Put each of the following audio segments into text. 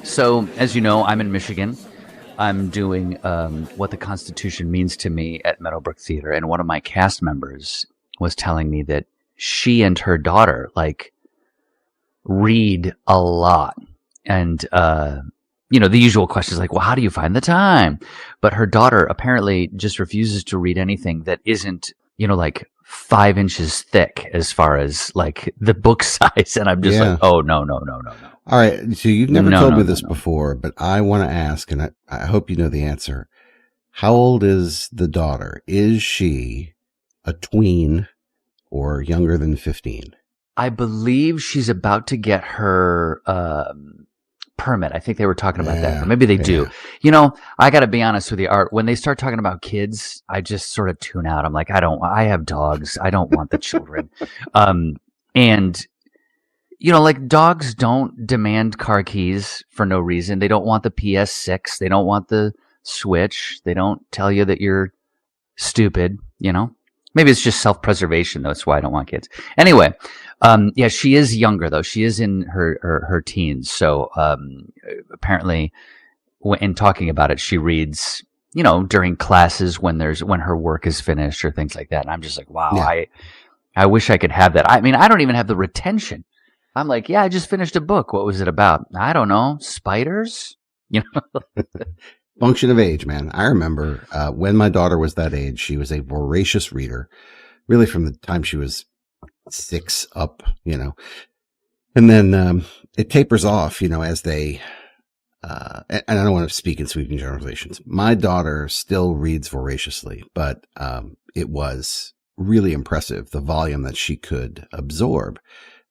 So, as you know, I'm in Michigan. I'm doing what the Constitution means to me at Meadowbrook Theater, and one of my cast members was telling me that she and her daughter read a lot, and the usual questions like, "Well, how do you find the time?" But her daughter apparently just refuses to read anything that isn't 5 inches thick as far as the book size, and I'm just like, "Oh no, no, no, no, no." All right, so you've never told me this before, but I want to ask, and I hope you know the answer. How old is the daughter? Is she a tween or younger than 15? I believe she's about to get her permit. I think they were talking about that. Or maybe they do. I got to be honest with you, Art. When they start talking about kids, I just sort of tune out. I'm like, I have dogs. I don't want the children. And dogs don't demand car keys for no reason. They don't want the PS6. They don't want the Switch. They don't tell you that you're stupid, Maybe it's just self-preservation, though. That's why I don't want kids. Anyway, she is younger, though. She is in her teens. So apparently, in talking about it, she reads, during classes when her work is finished or things like that. And I'm just like, wow, yeah. I wish I could have that. I mean, I don't even have the retention. I'm like, I just finished a book. What was it about? I don't know. Spiders? Function of age, man. I remember when my daughter was that age, she was a voracious reader, really from the time she was 6 up, And then it tapers off, as they, and I don't want to speak in sweeping generalizations. My daughter still reads voraciously, but it was really impressive, the volume that she could absorb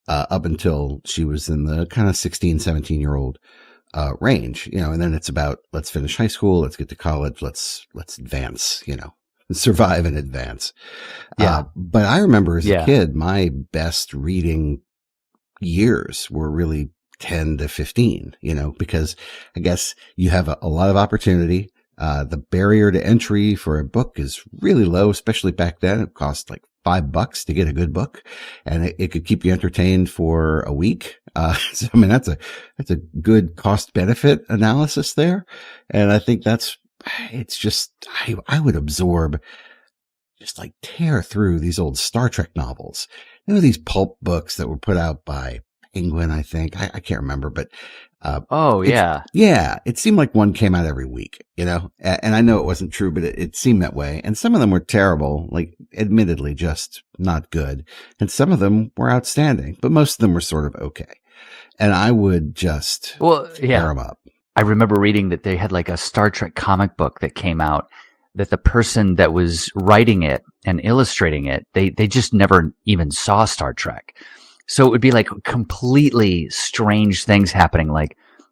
up until she was in the kind of 16, 17-year-old range, and then it's about, let's finish high school, let's get to college, let's advance, survive and advance. Yeah. But I remember as a kid, my best reading years were really 10 to 15, because I guess you have a lot of opportunity. The barrier to entry for a book is really low, especially back then. It cost like $5 to get a good book, and it could keep you entertained for a week. So I mean, that's a good cost benefit analysis there. And I think it's just, I would absorb, just tear through these old Star Trek novels. These pulp books that were put out by Penguin, I think. I can't remember, but it seemed like one came out every week, and I know it wasn't true, but it seemed that way. And some of them were terrible, admittedly just not good, and some of them were outstanding, but most of them were sort of okay. And I would just tear them up. I remember reading that they had a Star Trek comic book that came out, that the person that was writing it and illustrating it, they just never even saw Star Trek. So it would be completely strange things happening,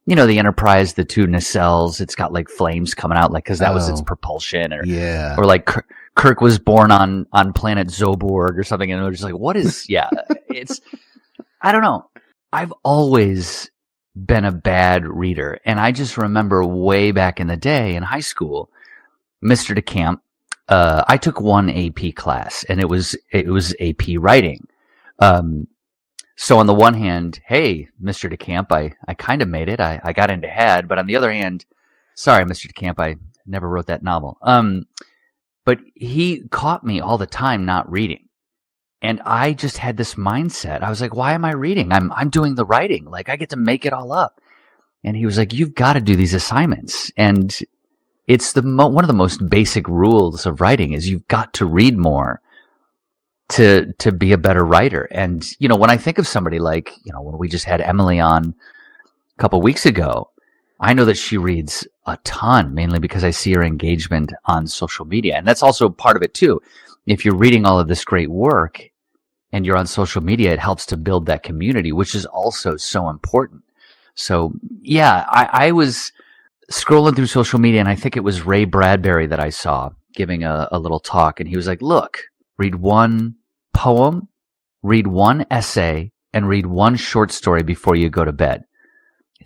the Enterprise, the 2 nacelles, it's got flames coming out, because that was its propulsion, or Kirk was born on planet Zoborg or something, and it was just what is, it's, I don't know. I've always been a bad reader, and I just remember way back in the day in high school, Mr. DeCamp, I took one AP class, and it was AP writing. So on the one hand, hey, Mr. DeCamp, I kind of made it. I got into HAD, but on the other hand, sorry, Mr. DeCamp, I never wrote that novel. But he caught me all the time not reading. And I just had this mindset. I was like, why am I reading? I'm doing the writing. I get to make it all up. And he was like, you've got to do these assignments. And it's one of the most basic rules of writing is you've got to read more to be a better writer. And, when I think of somebody when we just had Emily on a couple weeks ago, I know that she reads a ton, mainly because I see her engagement on social media. And that's also part of it too. If you're reading all of this great work and you're on social media, it helps to build that community, which is also so important. So I was scrolling through social media, and I think it was Ray Bradbury that I saw giving a little talk. And he was like, look, read one poem, read one essay, and read one short story before you go to bed.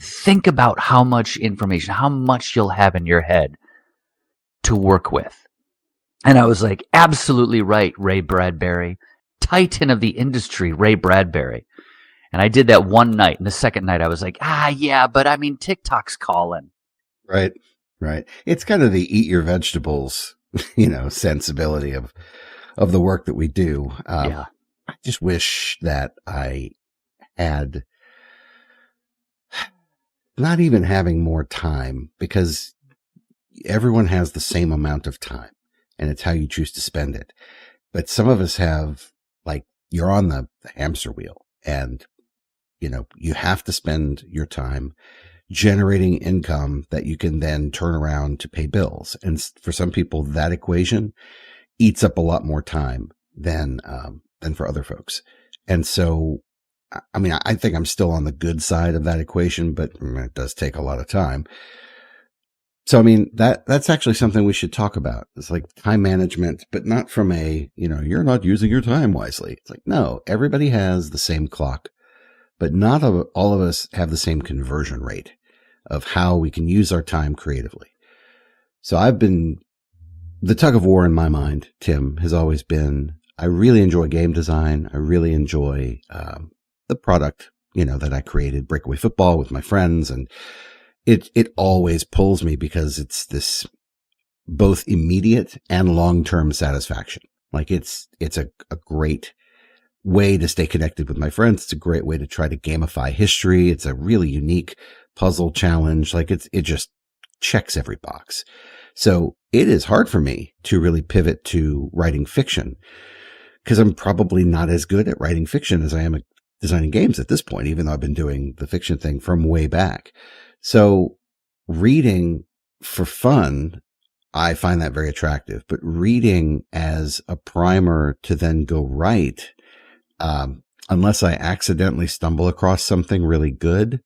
Think about how much information, how much you'll have in your head to work with. And I was like, absolutely right, Ray Bradbury. Titan of the industry, Ray Bradbury. And I did that one night. And the second night I was like, yeah, but I mean, TikTok's calling. Right. Right. It's kind of the eat your vegetables, sensibility of the work that we do. Yeah. I just wish that I had not even having more time, because everyone has the same amount of time and it's how you choose to spend it. But some of us have, like, you're on the hamster wheel, and, you have to spend your time generating income that you can then turn around to pay bills. And for some people, that equation eats up a lot more time than for other folks. And so, I mean, I think I'm still on the good side of that equation, but it does take a lot of time. So, I mean, that's actually something we should talk about. It's like time management, but not from you're not using your time wisely. It's like, no, everybody has the same clock, but not all of us have the same conversion rate of how we can use our time creatively. So the tug of war in my mind, Tim, has always been, I really enjoy game design. I really enjoy the product, that I created, Breakaway Football, with my friends. And it always pulls me because it's this both immediate and long-term satisfaction. Like it's a great way to stay connected with my friends. It's a great way to try to gamify history. It's a really unique puzzle challenge. Like it just checks every box. So it is hard for me to really pivot to writing fiction, because I'm probably not as good at writing fiction as I am at designing games at this point, even though I've been doing the fiction thing from way back. So reading for fun, I find that very attractive, but reading as a primer to then go write, unless I accidentally stumble across something really good,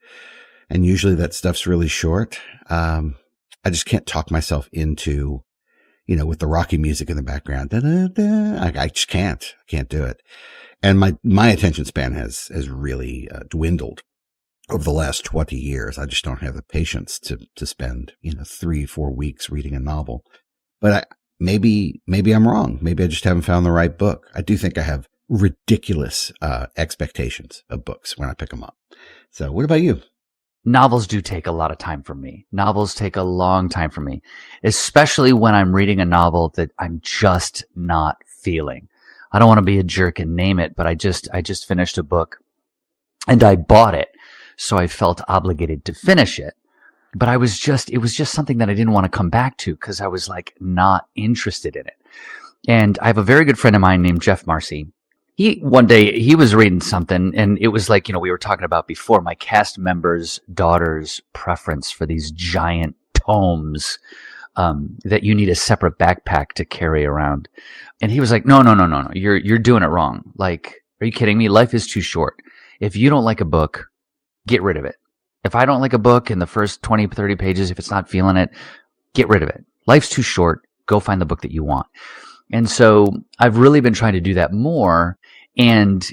and usually that stuff's really short, I just can't talk myself into, with the Rocky music in the background. Da, da, da. I just can't do it. And my attention span has really dwindled over the last 20 years. I just don't have the patience to spend, 3-4 weeks reading a novel. But maybe I'm wrong. Maybe I just haven't found the right book. I do think I have ridiculous expectations of books when I pick them up. So what about you? Novels do take a lot of time for me. Novels take a long time for me, especially when I'm reading a novel that I'm just not feeling. I don't want to be a jerk and name it, but I just finished a book and I bought it, so I felt obligated to finish it. But it was just something that I didn't want to come back to because I was like not interested in it. And I have a very good friend of mine named Jeff Marcy. One day he was reading something, and it was like, we were talking about before, my cast members' daughters' preference for these giant tomes that you need a separate backpack to carry around. And he was like, no, you're doing it wrong. Like, are you kidding me? Life is too short. If you don't like a book, get rid of it. If I don't like a book in the first 20, 30 pages, if it's not feeling it, get rid of it. Life's too short. Go find the book that you want. And so I've really been trying to do that more. And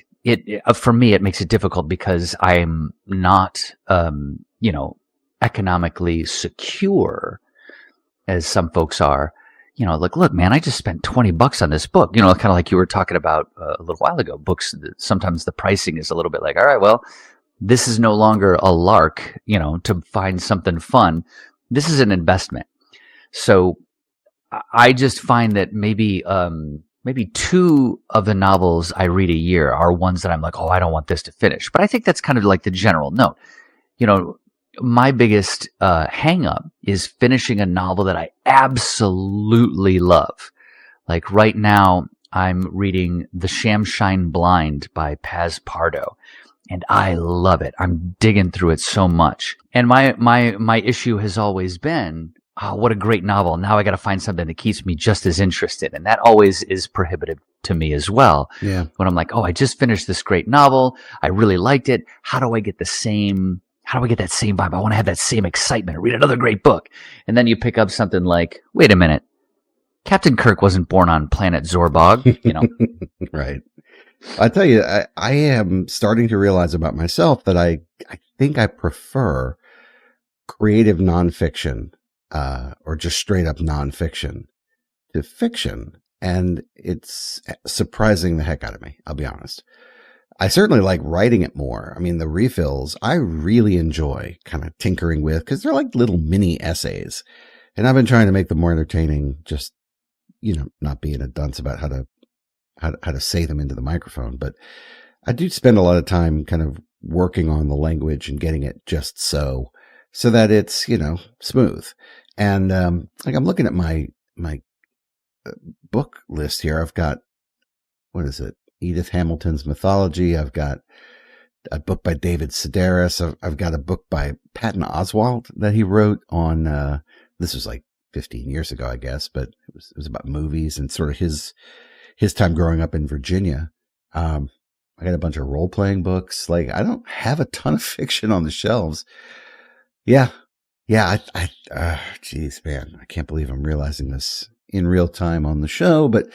for me, it makes it difficult because I'm not, economically secure as some folks are. Like, look, man, I just spent $20 on this book. Kind of like you were talking about a little while ago. Books, sometimes the pricing is a little bit like, all right, well, this is no longer a lark, to find something fun. This is an investment. So I just find that maybe 2 of the novels I read a year are ones that I'm like, oh, I don't want this to finish. But I think that's kind of like the general note. My biggest hang up is finishing a novel that I absolutely love. Like right now, I'm reading The Shamshine Blind by Paz Pardo, and I love it. I'm digging through it so much. And my issue has always been, oh, what a great novel. Now I got to find something that keeps me just as interested. And that always is prohibitive to me as well. Yeah. When I'm like, oh, I just finished this great novel. I really liked it. How do I get that same vibe? I want to have that same excitement. Read another great book. And then you pick up something like, wait a minute, Captain Kirk wasn't born on planet Zorbog, Right. I tell you, I am starting to realize about myself that I think I prefer creative nonfiction, or just straight up nonfiction to fiction. And it's surprising the heck out of me. I'll be honest. I certainly like writing it more. I mean, the refills, I really enjoy kind of tinkering with, because they're like little mini essays. And I've been trying to make them more entertaining, just, not being a dunce about how to say them into the microphone. But I do spend a lot of time kind of working on the language and getting it just so that it's, smooth. And, like I'm looking at my book list here. I've got, what is it? Edith Hamilton's Mythology. I've got a book by David Sedaris. I've got a book by Patton Oswalt that he wrote on, this was like 15 years ago, I guess, but it was about movies and sort of his time growing up in Virginia. I got a bunch of role-playing books. Like, I don't have a ton of fiction on the shelves. Yeah. Geez, man, I can't believe I'm realizing this in real time on the show, but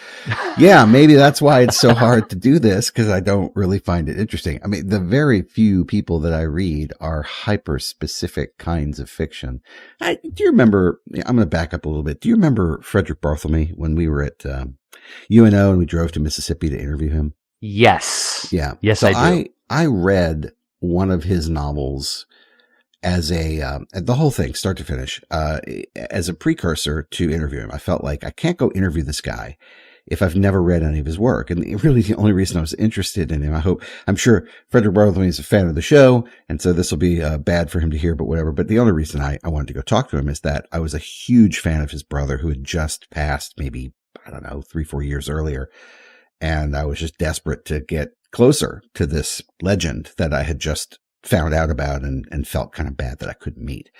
yeah, maybe that's why it's so hard to do this, because I don't really find it interesting. I mean, the very few people that I read are hyper specific kinds of fiction. Do you remember, I'm going to back up a little bit. Do you remember Frederick Bartholomew when we were at UNO and we drove to Mississippi to interview him? Yes. Yeah. Yes, so I do. I read one of his novels as the whole thing, start to finish, as a precursor to interview him. I felt like I can't go interview this guy if I've never read any of his work. And really the only reason I was interested in him, I'm sure Frederick Bartholomew is a fan of the show, and so this will be bad for him to hear, but whatever. But the only reason I wanted to go talk to him is that I was a huge fan of his brother, who had just passed maybe, 3-4 years earlier. And I was just desperate to get closer to this legend that I had just found out about and felt kind of bad that I couldn't meet.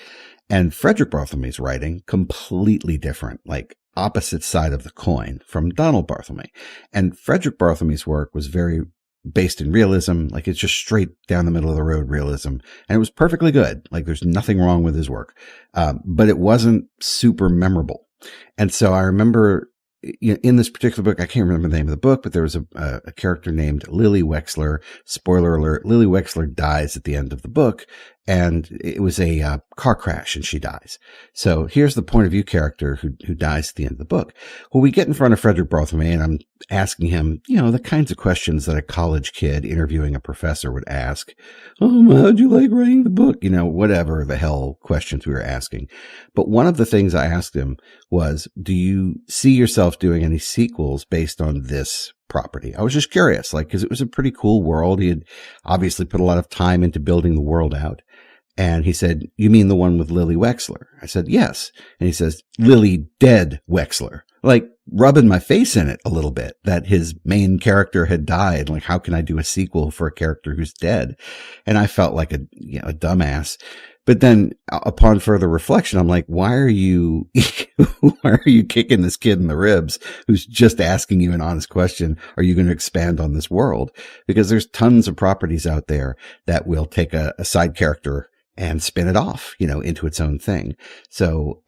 And Frederick Bartholomew's writing, completely different, like opposite side of the coin from Donald Bartholomew. And Frederick Bartholomew's work was very based in realism, like it's just straight down the middle of the road realism. And it was perfectly good. Like there's nothing wrong with his work. But it wasn't super memorable. And so I remember in this particular book, I can't remember the name of the book, but there was a character named Lily Wexler. Spoiler alert, Lily Wexler dies at the end of the book, and it was a car crash and she dies. So here's the point of view character who dies at the end of the book. Well, we get in front of Frederick Bartholomew and I'm asking him, the kinds of questions that a college kid interviewing a professor would ask. How'd you like writing the book? Whatever the hell questions we were asking. But one of the things I asked him was, do you see yourself doing any sequels based on this property? I was just curious, because it was a pretty cool world. He had obviously put a lot of time into building the world out. And he said, you mean the one with Lily Wexler? I said, yes. And he says, Lily dead Wexler. Like rubbing my face in it a little bit that his main character had died. Like, how can I do a sequel for a character who's dead? And I felt like a dumbass. But then upon further reflection, I'm like, why are you kicking this kid in the ribs who's just asking you an honest question? Are you going to expand on this world? Because there's tons of properties out there that will take a side character and spin it off, into its own thing. So,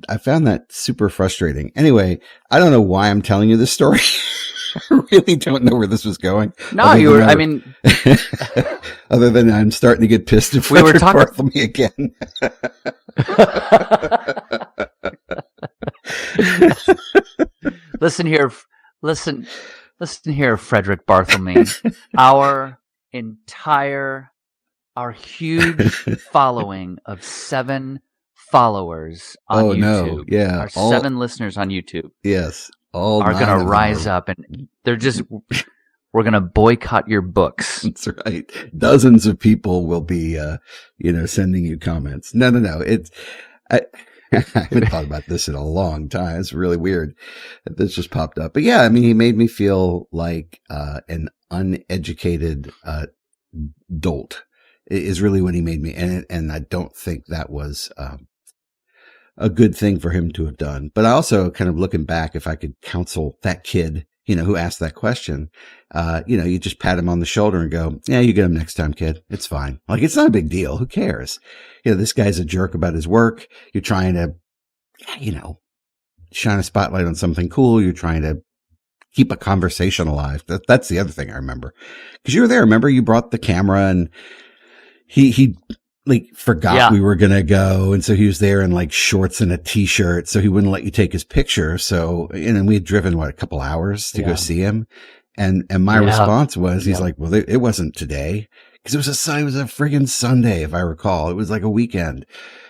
I found that super frustrating. Anyway, I don't know why I'm telling you this story. I really don't know where this was going. No, other than I'm starting to get pissed at Frederick Bartholomew again. Listen here, Frederick Bartholomew. Our huge following of 7 followers on YouTube. No. Yeah. Our 7 listeners on YouTube. Yes. Are going to rise up and we're going to boycott your books. That's right. Dozens of people will be, sending you comments. No. I haven't thought about this in a long time. It's really weird that this just popped up. But yeah, I mean, he made me feel like, an uneducated, dolt is really what he made me. And I don't think that was, a good thing for him to have done. But I also kind of looking back, if I could counsel that kid, who asked that question, you just pat him on the shoulder and go, yeah, you get him next time, kid. It's fine. Like, it's not a big deal. Who cares? This guy's a jerk about his work. You're trying to, shine a spotlight on something cool. You're trying to keep a conversation alive. That's the other thing I remember. Cause you were there. Remember you brought the camera and he forgot we were going to go. And so he was there in shorts and a t-shirt. So he wouldn't let you take his picture. So, and we had driven a couple hours to go see him. And my response was, he's like, well, it wasn't today. Because it was a friggin' Sunday, if I recall. It was like a weekend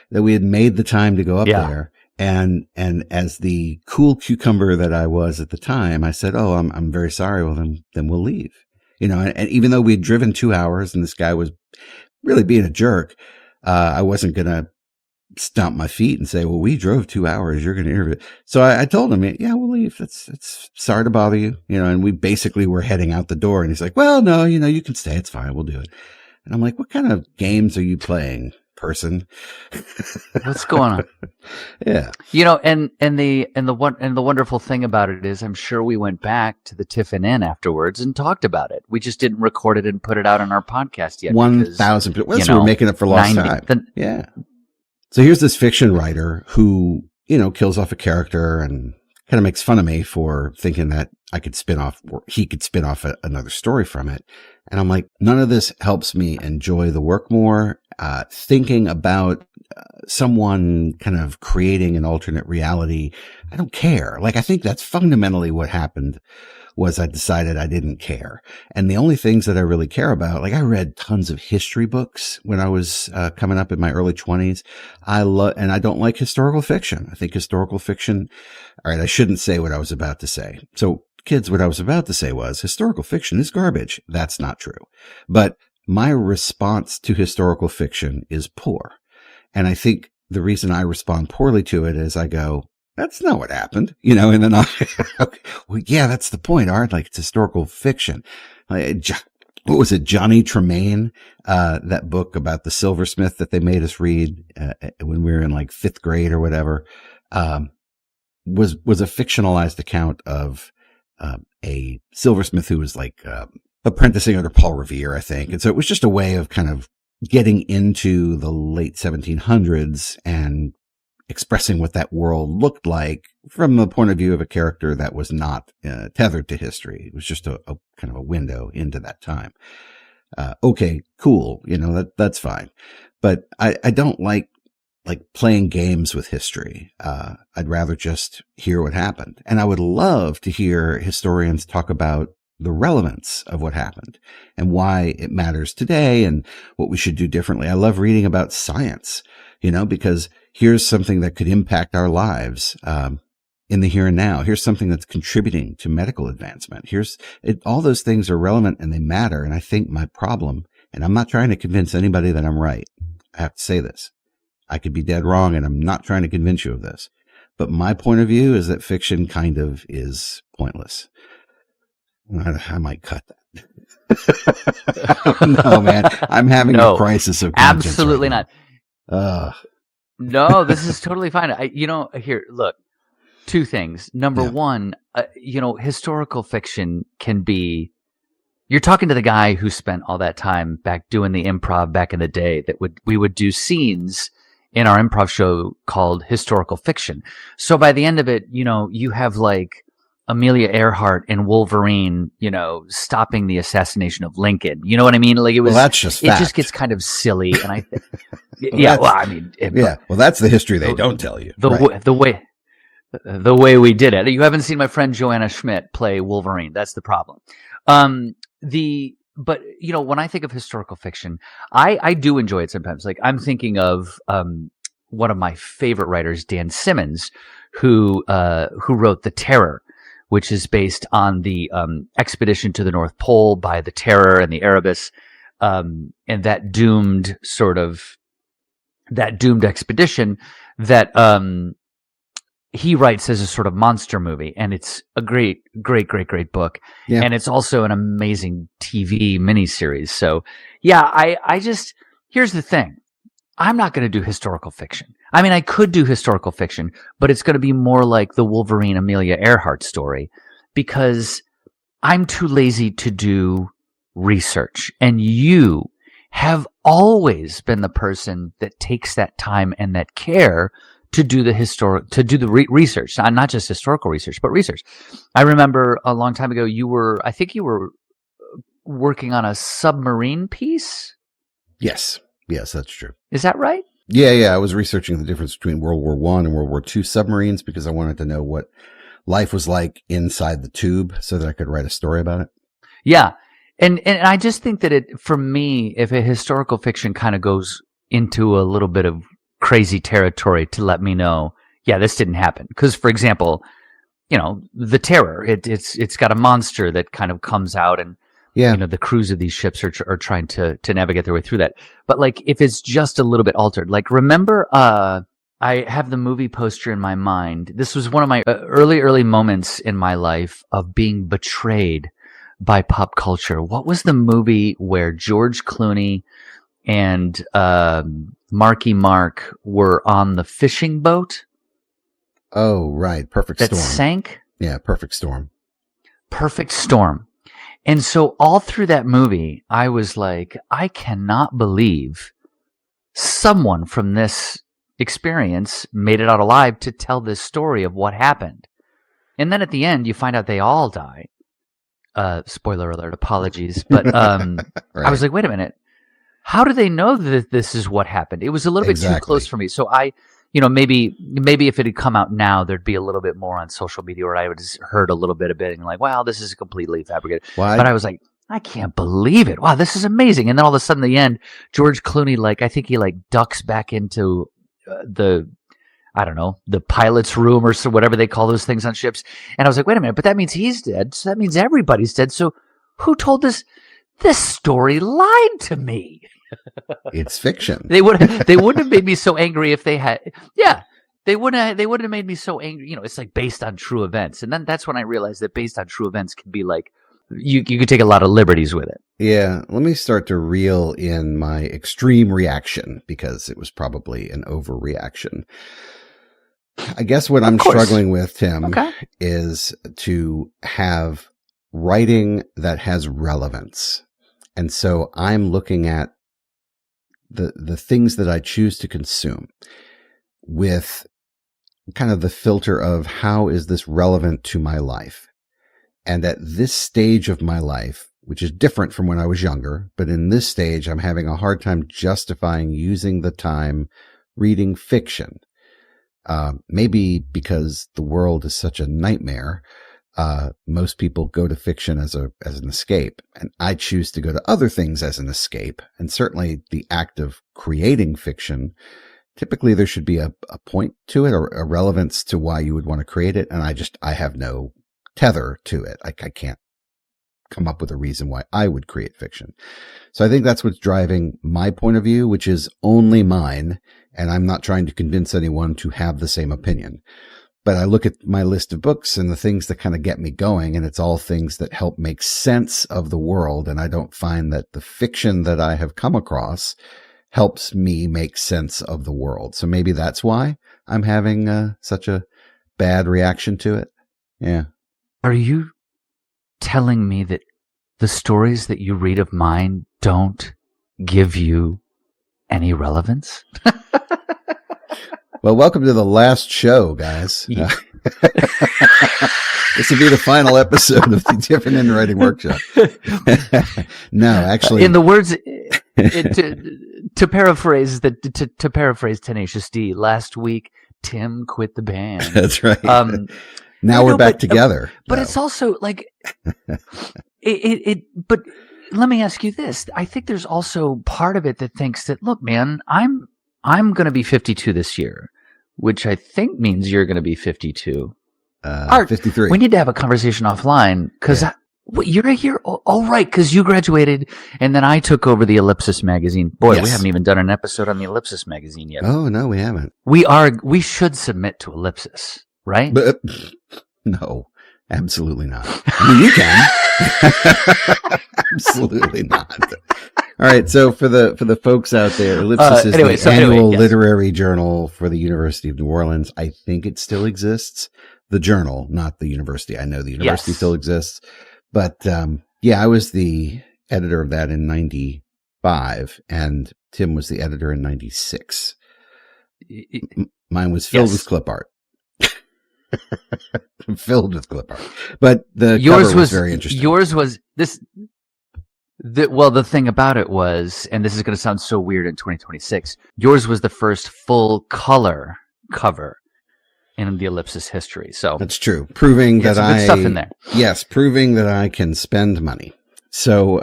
that we had made the time to go up there. And as the cool cucumber that I was at the time, I said, oh, I'm very sorry. Well, then we'll leave. You know, and even though we'd driven 2 hours and this guy was really being a jerk, I wasn't going to stomp my feet and say, well, we drove 2 hours. You're going to interview. So I told him, yeah, we'll leave. It's sorry to bother you. You know, and we basically were heading out the door, and he's like, well, no, you know, you can stay. It's fine. We'll do it. And I'm like, what kind of games are you playing, person? What's going on? Yeah. You know, and the wonderful thing about it is, I'm sure we went back to the Tiffin Inn afterwards and talked about it. We just didn't record it and put it out on our podcast yet. 1,000%. Well, so we're making up for lost time. Yeah. So here's this fiction writer who, you know, kills off a character and kind of makes fun of me for thinking that I could spin off, or he could spin off another story from it. And I'm like, none of this helps me enjoy the work more. Thinking about someone kind of creating an alternate reality, I don't care. Like, I think that's fundamentally what happened. Was I decided I didn't care. And the only things that I really care about, like I read tons of history books when I was coming up in my early 20s. And I don't like historical fiction. I think historical fiction, all right, I shouldn't say what I was about to say. So kids, what I was about to say was historical fiction is garbage. That's not true. But my response to historical fiction is poor. And I think the reason I respond poorly to it is I go, that's not what happened, you know, and then okay, well, yeah, that's the point, Art. Like, it's historical fiction. What was it? Johnny Tremaine, that book about the silversmith that they made us read, when we were in like 5th grade or whatever, was a fictionalized account of, a silversmith who was like, apprenticing under Paul Revere, I think. And so it was just a way of kind of getting into the late 1700s and expressing what that world looked like from the point of view of a character that was not tethered to history. It was just a kind of a window into that time. Okay, cool. You know, that's fine. But I don't like playing games with history. I'd rather just hear what happened. And I would love to hear historians talk about the relevance of what happened and why it matters today and what we should do differently. I love reading about science, you know, because here's something that could impact our lives in the here and now. Here's something that's contributing to medical advancement. All those things are relevant and they matter. And I think my problem, and I'm not trying to convince anybody that I'm right. I have to say this. I could be dead wrong, and I'm not trying to convince you of this. But my point of view is that fiction kind of is pointless. I might cut that. No, man. I'm having a crisis of conscience. Absolutely not. No, this is totally fine. Here, look, 2 things. Number one, historical fiction can be, you're talking to the guy who spent all that time back doing the improv back in the day we would do scenes in our improv show called historical fiction. So by the end of it, you have like Amelia Earhart and Wolverine, stopping the assassination of Lincoln. You know what I mean? Like that's just fact. It just gets kind of silly. And that's the history they don't tell you. The way we did it. You haven't seen my friend Joanna Schmidt play Wolverine. That's the problem. But when I think of historical fiction, I do enjoy it sometimes. Like I'm thinking of one of my favorite writers, Dan Simmons, who wrote The Terror, which is based on the expedition to the North Pole by the Terror and the Erebus, and that doomed expedition that he writes as a sort of monster movie, and it's a great book. Yeah. And it's also an amazing TV miniseries. So yeah, I just, here's the thing. I'm not going to do historical fiction. I mean, I could do historical fiction, but it's going to be more like the Wolverine Amelia Earhart story, because I'm too lazy to do research. And you have always been the person that takes that time and that care to do the research, not just historical research, but research. I remember a long time ago, I think you were working on a submarine piece. Yes, that's true. Is that right? Yeah. I was researching the difference between World War I and World War II submarines because I wanted to know what life was like inside the tube so that I could write a story about it. Yeah. And I just think that for me, if a historical fiction kind of goes into a little bit of crazy territory to let me know, yeah, this didn't happen. Because, for example, the Terror, it's got a monster that kind of comes out, and the crews of these ships are trying to navigate their way through that. But like, if it's just a little bit altered, like, remember, I have the movie poster in my mind. This was one of my early moments in my life of being betrayed by pop culture. What was the movie where George Clooney and Marky Mark were on the fishing boat? Oh, right. Perfect Storm. That sank? Yeah, Perfect Storm. Perfect Storm. And so all through that movie, I was like, I cannot believe someone from this experience made it out alive to tell this story of what happened. And then at the end, you find out they all die. Spoiler alert, apologies. But right. I was like, wait a minute. How do they know that this is what happened? It was a little bit too close for me. So maybe if it had come out now, there'd be a little bit more on social media, or I would have heard a little bit of it and like, wow, this is completely fabricated. But I was like, I can't believe it. Wow, this is amazing. And then all of a sudden, at the end, George Clooney, I think he ducks back into the pilot's room or so, whatever they call those things on ships. And I was like, wait a minute, but that means he's dead. So that means everybody's dead. So who told this? This story lied to me. It's fiction. They wouldn't have made me so angry if they had. Yeah, they wouldn't have made me so angry. It's like based on true events, and then that's when I realized that based on true events can be like you could take a lot of liberties with it. Yeah, let me start to reel in my extreme reaction, because it was probably an overreaction. I guess what I'm struggling with, Tim, is to have writing that has relevance. And so I'm looking at the things that I choose to consume with kind of the filter of how is this relevant to my life? And at this stage of my life, which is different from when I was younger, but in this stage, I'm having a hard time justifying using the time reading fiction. Maybe because the world is such a nightmare. Most people go to fiction as an escape, and I choose to go to other things as an escape. And certainly the act of creating fiction, typically there should be a point to it, or a relevance to why you would want to create it. And I have no tether to it. I can't come up with a reason why I would create fiction. So I think that's what's driving my point of view, which is only mine. And I'm not trying to convince anyone to have the same opinion. But I look at my list of books and the things that kind of get me going, and it's all things that help make sense of the world. And I don't find that the fiction that I have come across helps me make sense of the world. So maybe that's why I'm having such a bad reaction to it. Yeah. Are you telling me that the stories that you read of mine don't give you any relevance? Well, welcome to the last show, guys. Yeah. This will be the final episode of the Different in Writing Workshop. No, actually, in the words to paraphrase Tenacious D, last week Tim quit the band. That's right. Now we're back together. But it's also like it. But let me ask you this: I think there's also part of it that thinks that, look, man, I'm going to be 52 this year, which I think means you're going to be 52. Art, 53. We need to have a conversation offline, because you're a year. Oh, right, because you graduated, and then I took over the Ellipsis magazine. Boy, yes. We haven't even done an episode on the Ellipsis magazine yet. Oh, no, we haven't. We should submit to Ellipsis, right? But, no, absolutely not. I mean, you can. Absolutely not. All right, so for the folks out there, Ellipsis is the annual literary journal for the University of New Orleans. I think it still exists. The journal, not the university. I know the university still exists. But I was the editor of that in 95, and Tim was the editor in 96. Mine was filled with clip art. Filled with clip art. But the cover was very interesting. Yours was this... the thing about it was, and this is going to sound so weird in 2026, yours was the first full color cover in the Ellipsis history. So that's true. Proving that good stuff in there. Yes, proving that I can spend money. So,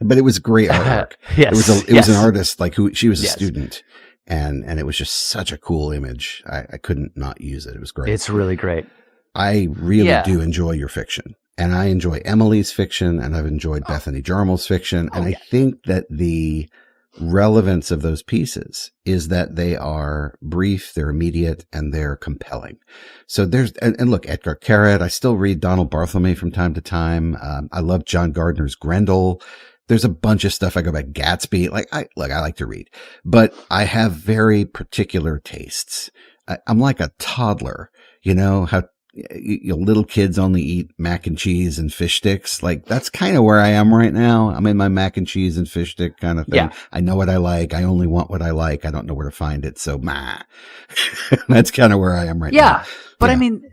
but it was great artwork. Yes. It was an artist, like she was a Yes. student, and it was just such a cool image. I couldn't not use it. It was great. It's really great. I really do enjoy your fiction, and I enjoy Emily's fiction, and I've enjoyed Bethany Jarmel's fiction. And I think that the relevance of those pieces is that they are brief, they're immediate, and they're compelling. So and look, Edgar Carrot, I still read Donald Barthelme from time to time. I love John Gardner's Grendel. There's a bunch of stuff I go back, Gatsby. I like to read, but I have very particular tastes. I'm like a toddler, how little kids only eat mac and cheese and fish sticks. Like, that's kind of where I am right now. I'm in my mac and cheese and fish stick kind of thing. Yeah. I know what I like. I only want what I like. I don't know where to find it. So, that's kind of where I am right now. Yeah. But I mean,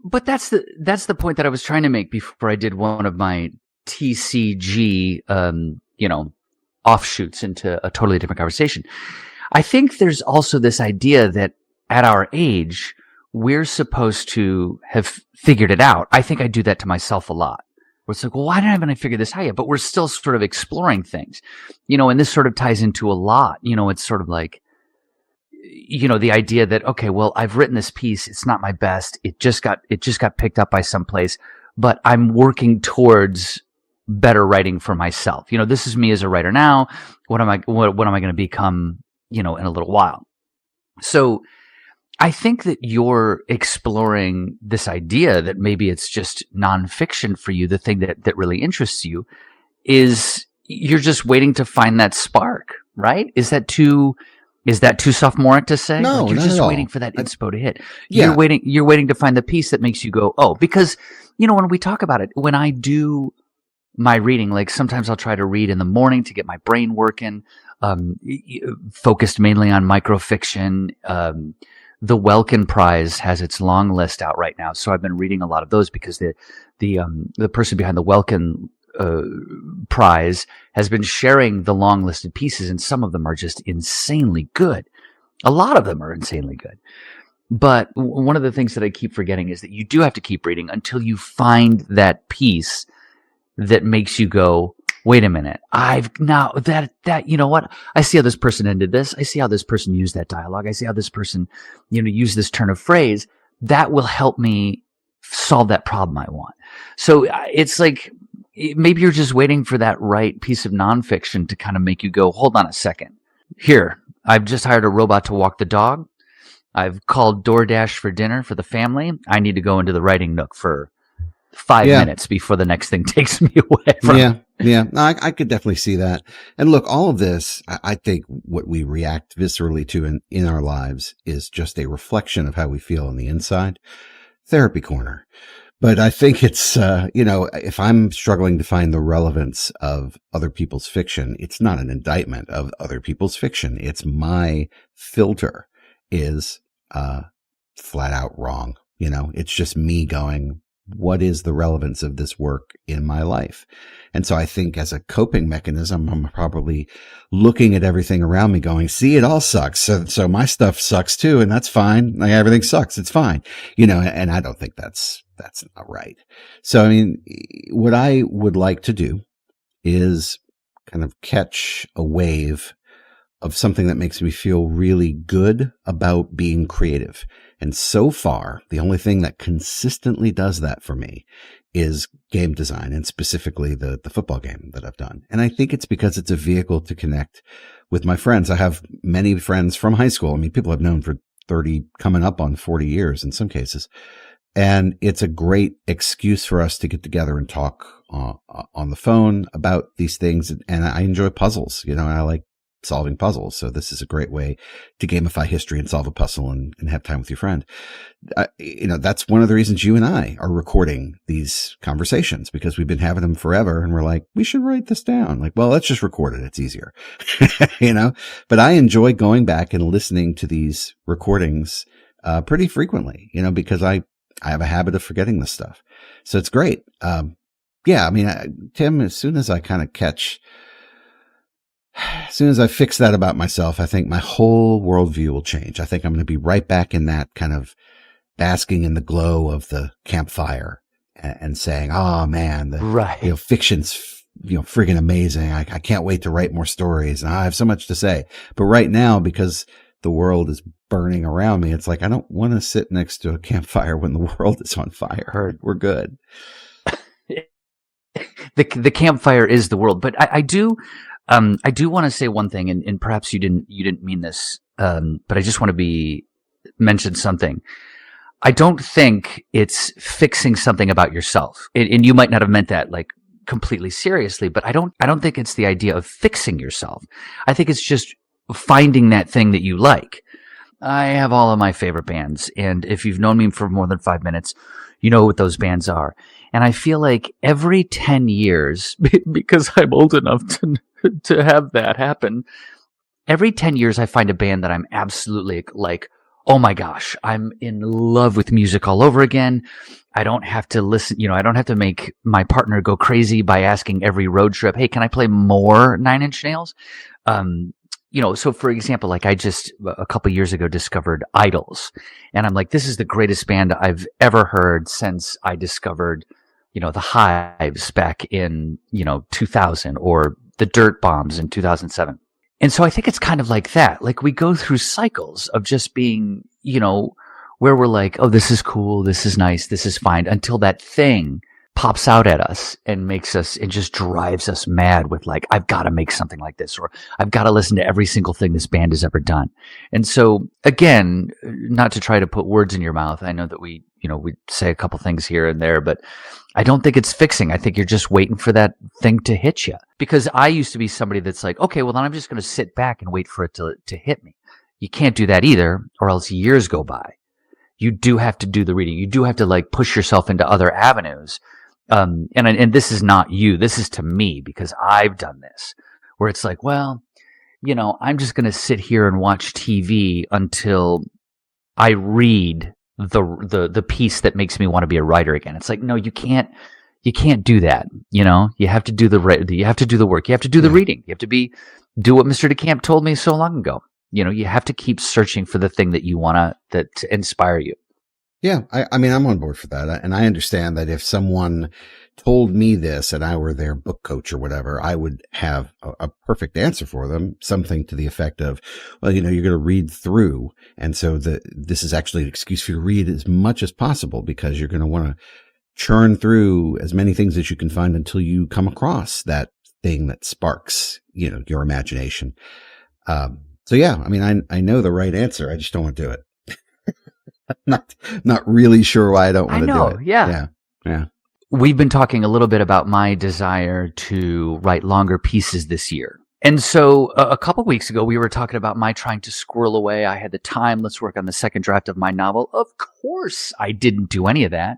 but that's the point that I was trying to make before I did one of my TCG, offshoots into a totally different conversation. I think there's also this idea that at our age, we're supposed to have figured it out. I think I do that to myself a lot. Where it's like, well, why haven't I figured this out yet? But we're still sort of exploring things, and this sort of ties into a lot. It's sort of like, the idea that, okay, well, I've written this piece. It's not my best. It just got picked up by someplace, but I'm working towards better writing for myself. This is me as a writer now. What am I going to become, in a little while? So I think that you're exploring this idea that maybe it's just nonfiction for you. The thing that really interests you is you're just waiting to find that spark, right? Is that too sophomoric to say? No, you're not just at all. waiting for that inspo to hit. Yeah. You're waiting to find the piece that makes you go, oh, because, when we talk about it, when I do my reading, like sometimes I'll try to read in the morning to get my brain working, focused mainly on microfiction. The Welkin Prize has its long list out right now, so I've been reading a lot of those because the person behind the Welkin Prize has been sharing the long listed pieces, and some of them are just insanely good. A lot of them are insanely good. But one of the things that I keep forgetting is that you do have to keep reading until you find that piece that makes you go, wait a minute, you know what? I see how this person ended this. I see how this person used that dialogue. I see how this person, used this turn of phrase. That will help me solve that problem I want. So it's like, maybe you're just waiting for that right piece of nonfiction to kind of make you go, hold on a second. Here, I've just hired a robot to walk the dog. I've called DoorDash for dinner for the family. I need to go into the writing nook for 5 minutes before the next thing takes me away from it. Yeah. No, I could definitely see that. And look, all of this, I think what we react viscerally to in our lives is just a reflection of how we feel on the inside. Therapy corner. But I think it's, if I'm struggling to find the relevance of other people's fiction, it's not an indictment of other people's fiction. It's my filter is, flat out wrong. It's just me going, what is the relevance of this work in my life? And so I think as a coping mechanism, I'm probably looking at everything around me going, see, it all sucks. So my stuff sucks too. And that's fine. Like, everything sucks. It's fine. And I don't think that's not right. So, I mean, what I would like to do is kind of catch a wave of something that makes me feel really good about being creative. And so far, the only thing that consistently does that for me is game design, and specifically the football game that I've done. And I think it's because it's a vehicle to connect with my friends. I have many friends from high school. I mean, people I've known for 30, coming up on 40 years in some cases. And it's a great excuse for us to get together and talk on the phone about these things. And I enjoy puzzles, and I like solving puzzles. So this is a great way to gamify history and solve a puzzle and have time with your friend. That's one of the reasons you and I are recording these conversations, because we've been having them forever. And we're like, we should write this down. Like, well, let's just record it. It's easier, but I enjoy going back and listening to these recordings, pretty frequently, because I have a habit of forgetting this stuff. So it's great. Tim, as soon as I fix that about myself, I think my whole worldview will change. I think I'm going to be right back in that kind of basking in the glow of the campfire and saying, oh man, fiction's friggin' amazing. I can't wait to write more stories. And I have so much to say. But right now, because the world is burning around me, it's like, I don't want to sit next to a campfire when the world is on fire. Heard. We're good. The campfire is the world. But I do want to say one thing, and perhaps you didn't mean this, but I just want to mention something. I don't think it's fixing something about yourself. And you might not have meant that like completely seriously, but I don't think it's the idea of fixing yourself. I think it's just finding that thing that you like. I have all of my favorite bands, and if you've known me for more than 5 minutes, you know what those bands are. And I feel like every 10 years, because I'm old enough to have that happen, every 10 years I find a band that I'm absolutely like, oh my gosh, I'm in love with music all over again. I don't have to listen, I don't have to make my partner go crazy by asking every road trip, hey, can I play more Nine Inch Nails? So for example, like I just a couple years ago discovered Idols, and I'm like, this is the greatest band I've ever heard since I discovered, the Hives back in, 2000, or the Dirt Bombs in 2007. And so I think it's kind of like that. Like we go through cycles of just being, where we're like, oh, this is cool, this is nice, this is fine, until that thing pops out at us and just drives us mad with like, I've got to make something like this, or I've got to listen to every single thing this band has ever done. And so again, not to try to put words in your mouth, I know that we say a couple things here and there, but I don't think it's fixing. I think you're just waiting for that thing to hit you. Because I used to be somebody that's like, okay, well then I'm just going to sit back and wait for it to hit me. You can't do that either, or else years go by. You do have to do the reading. You do have to like push yourself into other avenues. And this is not you. This is to me, because I've done this, where it's like, well, I'm just going to sit here and watch TV until I read the piece that makes me want to be a writer again. It's like, no, you can't do that. You have to do the work. You have to do the reading. You have to do what Mr. DeCamp told me so long ago. You have to keep searching for the thing that you want to inspire you. Yeah. I mean, I'm on board for that. And I understand that if someone told me this and I were their book coach or whatever, I would have a perfect answer for them. Something to the effect of, well, you're going to read through. And so this is actually an excuse for you to read as much as possible, because you're going to want to churn through as many things as you can find until you come across that thing that sparks, your imagination. So yeah, I mean, I know the right answer. I just don't want to do it. Not really sure why I don't want to do it. Yeah. We've been talking a little bit about my desire to write longer pieces this year. And so a couple weeks ago, we were talking about my trying to squirrel away. I had the time. Let's work on the second draft of my novel. Of course, I didn't do any of that,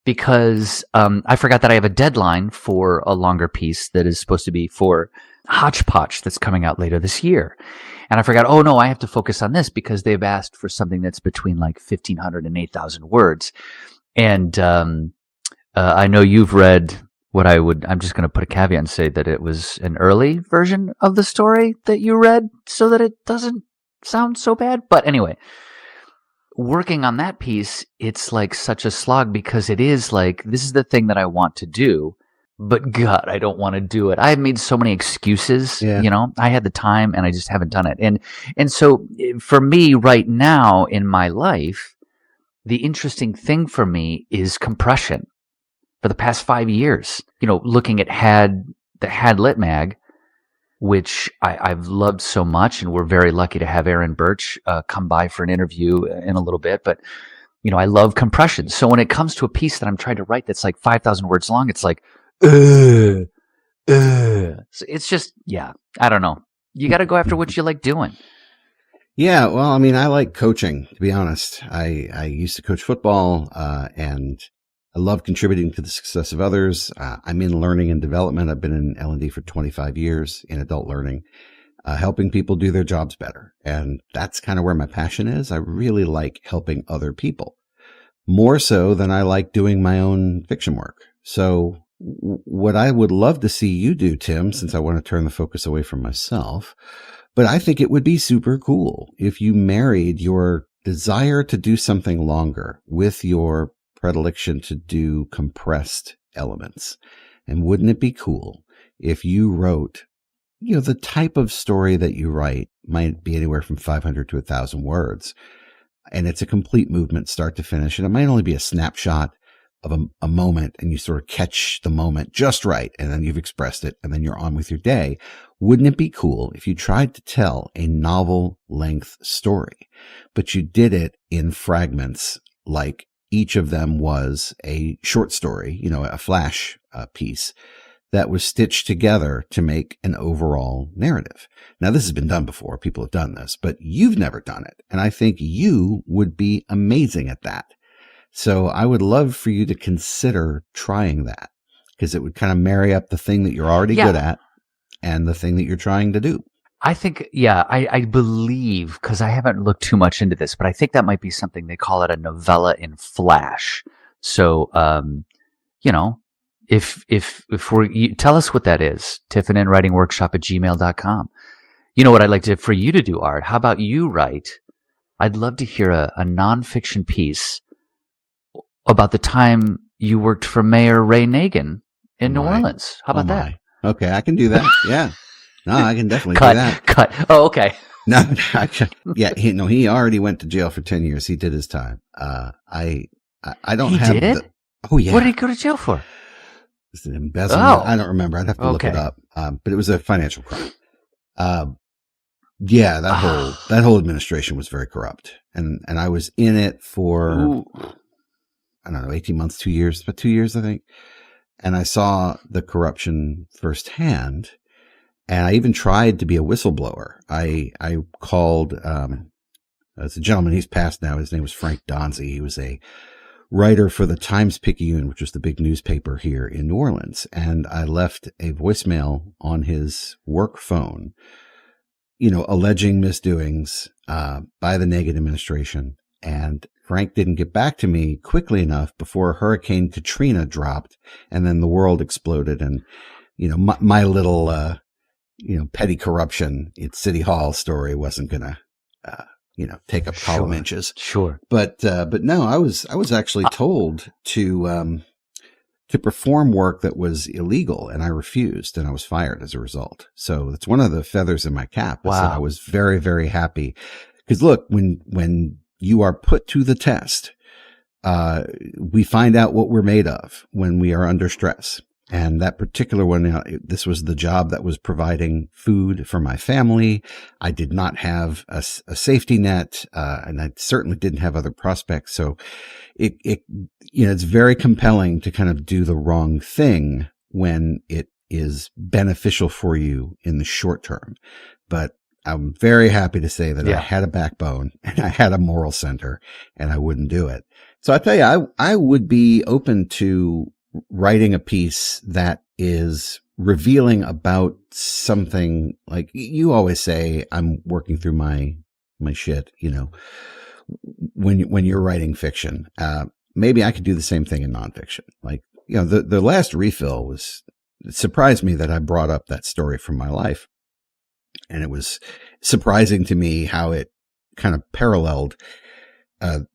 because I forgot that I have a deadline for a longer piece that is supposed to be for Hodgepodge that's coming out later this year. And I forgot, oh no, I have to focus on this because they've asked for something that's between like 1,500 and 8,000 words. And I know you've read I'm just going to put a caveat and say that it was an early version of the story that you read so that it doesn't sound so bad. But anyway, working on that piece, it's like such a slog, because it is like, this is the thing that I want to do, but God, I don't want to do it. I've made so many excuses, I had the time and I just haven't done it. And so for me right now in my life, the interesting thing for me is compression. For the past 5 years, looking at the Had Lit mag, which I've loved so much, and we're very lucky to have Aaron Birch come by for an interview in a little bit. But I love compression. So when it comes to a piece that I'm trying to write that's like 5,000 words long, it's like, So it's just, I don't know. You got to go after what you like doing. Yeah, well, I mean, I like coaching, to be honest. I used to coach football, and I love contributing to the success of others. I'm in learning and development. I've been in L&D for 25 years in adult learning, helping people do their jobs better. And that's kind of where my passion is. I really like helping other people, more so than I like doing my own fiction work. So what I would love to see you do, Tim, since I want to turn the focus away from myself, but I think it would be super cool if you married your desire to do something longer with your predilection to do compressed elements. And wouldn't it be cool if you wrote, the type of story that you write might be anywhere from 500 to 1,000 words. And it's a complete movement, start to finish. And it might only be a snapshot of a moment, and you sort of catch the moment just right. And then you've expressed it, and then you're on with your day. Wouldn't it be cool if you tried to tell a novel length story, but you did it in fragments, like each of them was a short story, a flash piece that was stitched together to make an overall narrative. Now, this has been done before. People have done this, but you've never done it. And I think you would be amazing at that. So I would love for you to consider trying that, because it would kind of marry up the thing that you're already good at and the thing that you're trying to do. I think, I believe, because I haven't looked too much into this, but I think that might be something, they call it a novella in flash. So, tell us what that is, tiffinandwritingworkshop@gmail.com. You know what I'd like for you to do, Art? How about you write? I'd love to hear a nonfiction piece about the time you worked for Mayor Ray Nagin in New Orleans. How about that? Okay, I can do that. Yeah. No, I can definitely do that. Cut. Oh, okay. No, he already went to jail for 10 years. He did his time. I don't have did? Oh, yeah. What did he go to jail for? It's an embezzlement. I don't remember. I'd have to look it up. But it was a financial crime. That whole administration was very corrupt. And I was in it for, I don't know, 18 months, 2 years, about 2 years, I think. And I saw the corruption firsthand. And I even tried to be a whistleblower. I called, it's a gentleman, he's passed now. His name was Frank Donzi. He was a writer for the Times-Picayune, which was the big newspaper here in New Orleans. And I left a voicemail on his work phone, alleging misdoings by the Nagin administration. And Frank didn't get back to me quickly enough before Hurricane Katrina dropped, and then the world exploded. And, my little, petty corruption at City Hall story wasn't going to, take up column inches. Sure. But no, I was actually told to perform work that was illegal, and I refused, and I was fired as a result. So it's one of the feathers in my cap. Wow. I was very, very happy, because look, when you are put to the test, we find out what we're made of when we are under stress. And that particular one, this was the job that was providing food for my family. I did not have a safety net, and I certainly didn't have other prospects. So it's very compelling to kind of do the wrong thing when it is beneficial for you in the short term. But I'm very happy to say that I had a backbone and I had a moral center, and I wouldn't do it. So I tell you, I would be open to writing a piece that is revealing about something. Like you always say, I'm working through my shit, when you're writing fiction. Maybe I could do the same thing in nonfiction. Like, the last refill it surprised me that I brought up that story from my life. And it was surprising to me how it kind of paralleled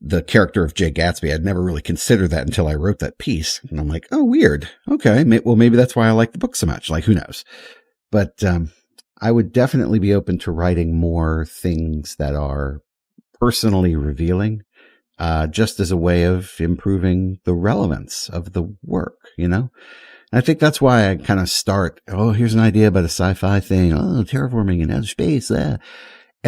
the character of Jay Gatsby. I'd never really considered that until I wrote that piece. And I'm like, oh, weird. Okay. Well, maybe that's why I like the book so much. Like, who knows? But I would definitely be open to writing more things that are personally revealing, just as a way of improving the relevance of the work, And I think that's why I kind of start, here's an idea about a sci-fi thing. Terraforming in outer space. And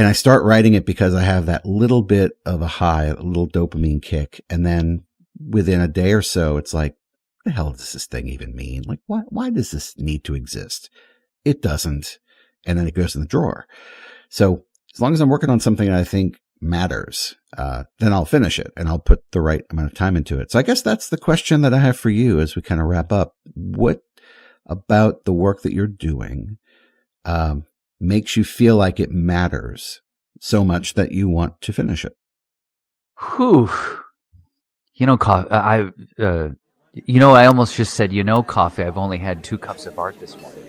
I start writing it because I have that little bit of a high, a little dopamine kick. And then within a day or so, it's like, what the hell does this thing even mean? Like, why does this need to exist? It doesn't. And then it goes in the drawer. So as long as I'm working on something that I think matters, then I'll finish it and I'll put the right amount of time into it. So I guess that's the question that I have for you as we kind of wrap up. What about the work that you're doing makes you feel like it matters so much that you want to finish it? Whew. I almost just said, coffee. I've only had 2 cups of art this morning.